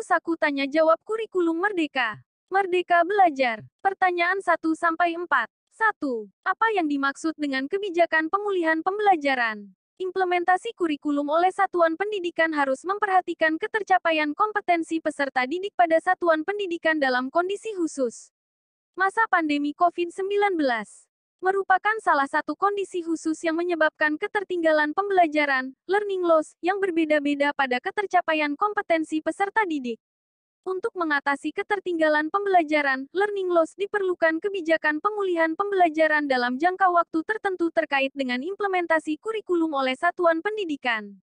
Saku tanya jawab kurikulum Merdeka. Merdeka belajar. Pertanyaan 1-4. 1. Apa yang dimaksud dengan kebijakan pemulihan pembelajaran? Implementasi kurikulum oleh satuan pendidikan harus memperhatikan ketercapaian kompetensi peserta didik pada satuan pendidikan dalam kondisi khusus. Masa pandemi COVID-19 merupakan salah satu kondisi khusus yang menyebabkan ketertinggalan pembelajaran, learning loss, yang berbeda-beda pada ketercapaian kompetensi peserta didik. Untuk mengatasi ketertinggalan pembelajaran, learning loss, diperlukan kebijakan pemulihan pembelajaran dalam jangka waktu tertentu terkait dengan implementasi kurikulum oleh satuan pendidikan.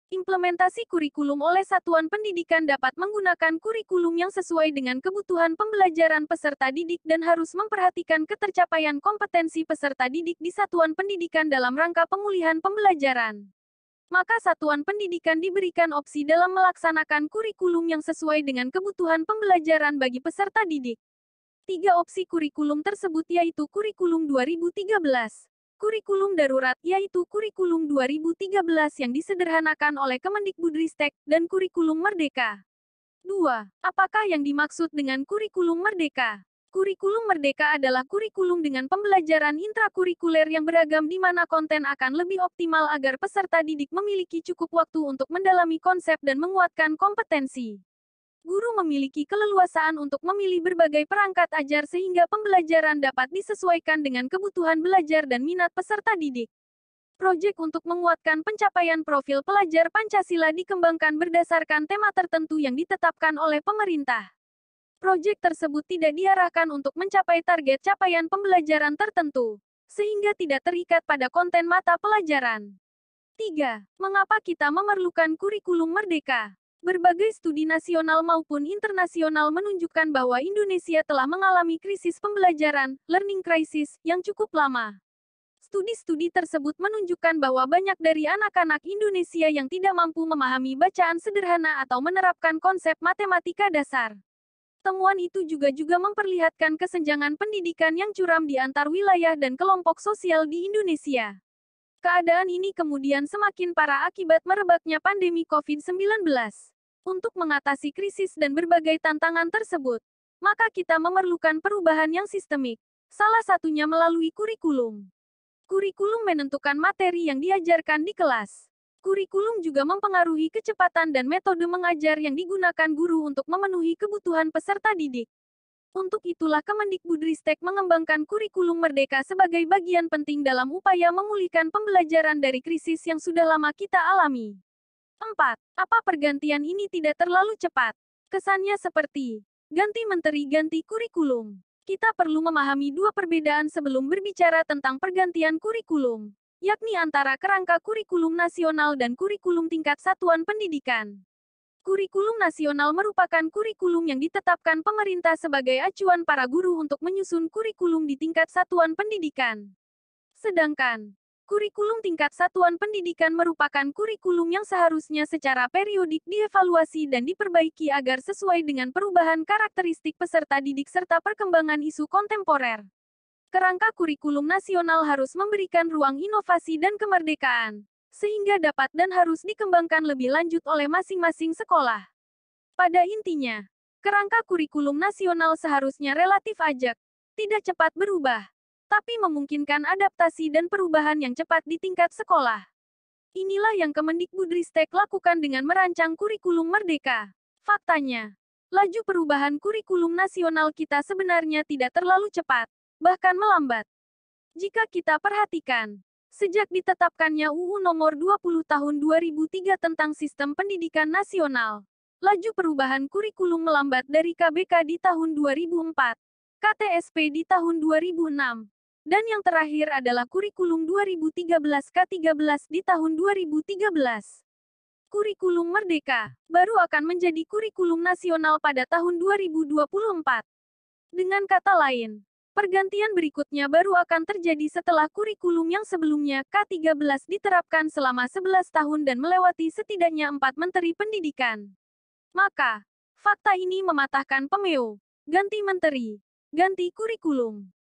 Implementasi kurikulum oleh satuan pendidikan dapat menggunakan kurikulum yang sesuai dengan kebutuhan pembelajaran peserta didik dan harus memperhatikan ketercapaian kompetensi peserta didik di satuan pendidikan dalam rangka pemulihan pembelajaran. Maka satuan pendidikan diberikan opsi dalam melaksanakan kurikulum yang sesuai dengan kebutuhan pembelajaran bagi peserta didik. 3 opsi kurikulum tersebut yaitu kurikulum 2013. Kurikulum darurat, yaitu kurikulum 2013 yang disederhanakan oleh Kemendikbudristek, dan kurikulum merdeka. 2. Apakah yang dimaksud dengan kurikulum merdeka? Kurikulum merdeka adalah kurikulum dengan pembelajaran intrakurikuler yang beragam di mana konten akan lebih optimal agar peserta didik memiliki cukup waktu untuk mendalami konsep dan menguatkan kompetensi. Guru memiliki keleluasaan untuk memilih berbagai perangkat ajar sehingga pembelajaran dapat disesuaikan dengan kebutuhan belajar dan minat peserta didik. Proyek untuk menguatkan pencapaian profil pelajar Pancasila dikembangkan berdasarkan tema tertentu yang ditetapkan oleh pemerintah. Proyek tersebut tidak diarahkan untuk mencapai target capaian pembelajaran tertentu, sehingga tidak terikat pada konten mata pelajaran. 3. Mengapa kita memerlukan kurikulum merdeka? Berbagai studi nasional maupun internasional menunjukkan bahwa Indonesia telah mengalami krisis pembelajaran, learning crisis, yang cukup lama. Studi-studi tersebut menunjukkan bahwa banyak dari anak-anak Indonesia yang tidak mampu memahami bacaan sederhana atau menerapkan konsep matematika dasar. Temuan itu juga memperlihatkan kesenjangan pendidikan yang curam di antar wilayah dan kelompok sosial di Indonesia. Keadaan ini kemudian semakin parah akibat merebaknya pandemi COVID-19. Untuk mengatasi krisis dan berbagai tantangan tersebut, maka kita memerlukan perubahan yang sistemik. Salah satunya melalui kurikulum. Kurikulum menentukan materi yang diajarkan di kelas. Kurikulum juga mempengaruhi kecepatan dan metode mengajar yang digunakan guru untuk memenuhi kebutuhan peserta didik. Untuk itulah Kemendikbudristek mengembangkan kurikulum merdeka sebagai bagian penting dalam upaya memulihkan pembelajaran dari krisis yang sudah lama kita alami. 4. Apa pergantian ini tidak terlalu cepat? Kesannya seperti ganti menteri ganti kurikulum. Kita perlu memahami dua perbedaan sebelum berbicara tentang pergantian kurikulum, yakni antara kerangka kurikulum nasional dan kurikulum tingkat satuan pendidikan. Kurikulum nasional merupakan kurikulum yang ditetapkan pemerintah sebagai acuan para guru untuk menyusun kurikulum di tingkat satuan pendidikan. Sedangkan, kurikulum tingkat satuan pendidikan merupakan kurikulum yang seharusnya secara periodik dievaluasi dan diperbaiki agar sesuai dengan perubahan karakteristik peserta didik serta perkembangan isu kontemporer. Kerangka kurikulum nasional harus memberikan ruang inovasi dan kemerdekaan, sehingga dapat dan harus dikembangkan lebih lanjut oleh masing-masing sekolah. Pada intinya, kerangka kurikulum nasional seharusnya relatif ajak, tidak cepat berubah, tapi memungkinkan adaptasi dan perubahan yang cepat di tingkat sekolah. Inilah yang Kemendikbudristek lakukan dengan merancang kurikulum merdeka. Faktanya, laju perubahan kurikulum nasional kita sebenarnya tidak terlalu cepat, bahkan melambat. Jika kita perhatikan, sejak ditetapkannya UU Nomor 20 Tahun 2003 tentang Sistem Pendidikan Nasional, laju perubahan kurikulum melambat dari KBK di tahun 2004, KTSP di tahun 2006, dan yang terakhir adalah kurikulum 2013 K13 di tahun 2013. Kurikulum Merdeka baru akan menjadi kurikulum nasional pada tahun 2024. Dengan kata lain, pergantian berikutnya baru akan terjadi setelah kurikulum yang sebelumnya, K13, diterapkan selama 11 tahun dan melewati setidaknya 4 menteri pendidikan. Maka, fakta ini mematahkan pemeo, ganti menteri, ganti kurikulum.